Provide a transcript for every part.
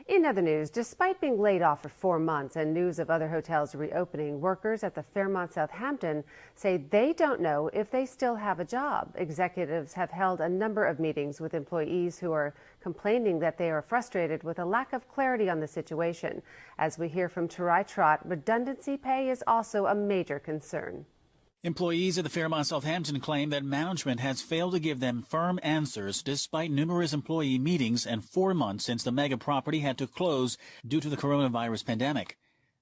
In other news, despite being laid off for 4 months and news of other hotels reopening, workers at the Fairmont Southampton say they don't know if they still have a job. Executives have held a number of meetings with employees who are complaining that they are frustrated with a lack of clarity on the situation. As we hear from Tarai Trott, redundancy pay is also a major concern. Employees at the Fairmont Southampton claim that management has failed to give them firm answers despite numerous employee meetings and 4 months since the mega property had to close due to the coronavirus pandemic.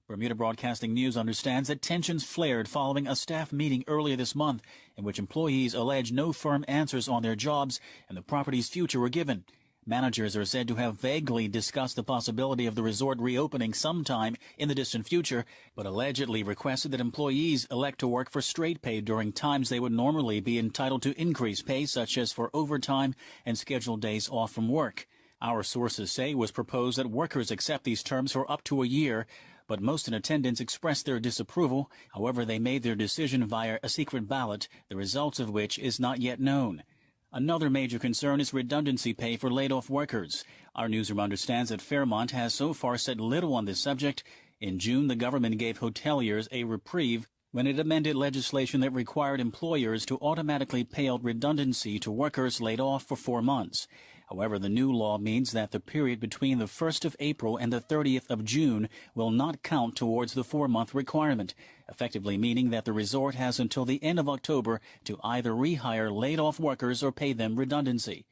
Bermuda Broadcasting News understands that tensions flared following a staff meeting earlier this month in which employees allege no firm answers on their jobs and the property's future were given. Managers are said to have vaguely discussed the possibility of the resort reopening sometime in the distant future, but allegedly requested that employees elect to work for straight pay during times they would normally be entitled to increased pay, such as for overtime and scheduled days off from work. Our sources say it was proposed that workers accept these terms for up to a year, but most in attendance expressed their disapproval. However, they made their decision via a secret ballot, the results of which is not yet known. Another major concern is redundancy pay for laid-off workers. Our newsroom understands that Fairmont has so far said little on this subject. In June, the government gave hoteliers a reprieve when it amended legislation that required employers to automatically pay out redundancy to workers laid off for 4 months. However, the new law means that the period between the 1st of April and the 30th of June will not count towards the 4-month requirement, effectively meaning that the resort has until the end of October to either rehire laid-off workers or pay them redundancy.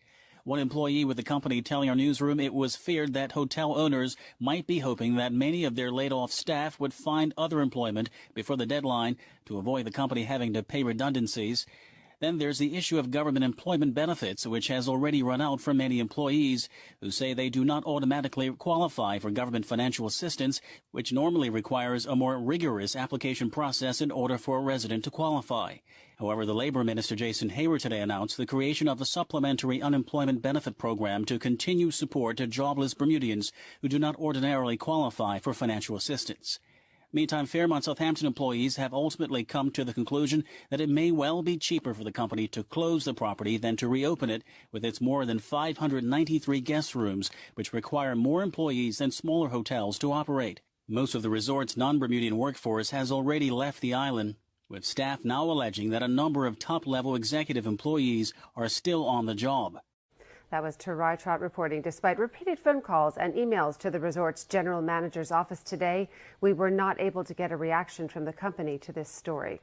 One employee with the company telling our newsroom it was feared that hotel owners might be hoping that many of their laid-off staff would find other employment before the deadline to avoid the company having to pay redundancies. Then there's the issue of government employment benefits, which has already run out for many employees who say they do not automatically qualify for government financial assistance, which normally requires a more rigorous application process in order for a resident to qualify. However, the Labor Minister Jason Hayward today announced the creation of a supplementary unemployment benefit program to continue support to jobless Bermudians who do not ordinarily qualify for financial assistance. Meantime, Fairmont Southampton employees have ultimately come to the conclusion that it may well be cheaper for the company to close the property than to reopen it with its more than 593 guest rooms, which require more employees than smaller hotels to operate. Most of the resort's non-Bermudian workforce has already left the island, with staff now alleging that a number of top-level executive employees are still on the job. That was Tarai Trott reporting. Despite repeated phone calls and emails to the resort's general manager's office today, we were not able to get a reaction from the company to this story.